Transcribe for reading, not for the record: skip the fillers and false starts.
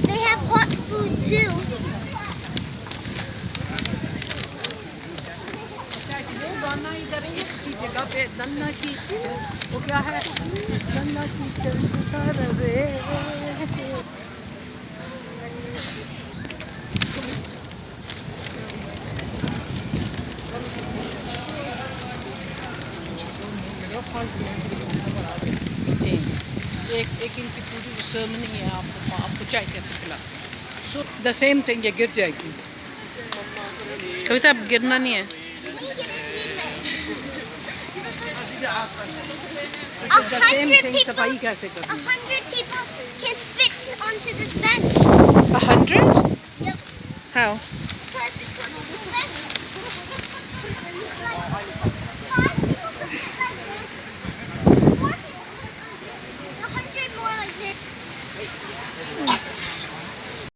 They have hot food too. गाना इधर इसकी जगह पे दन्ना की वो क्या है दन्ना की सारा रे एक इनकी पूरी सर्मनी है आपको चाय कैसे पिला सो द सेम थिंग ये गिर जाएगी कविता अब गिरना नहीं है द सेम थिंग सफाई कैसे करनी 100 people can fit onto this bench. 100 Yep. how Because it's such a big bench. Like 5 people can fit like this. 4 people. 100 more like this.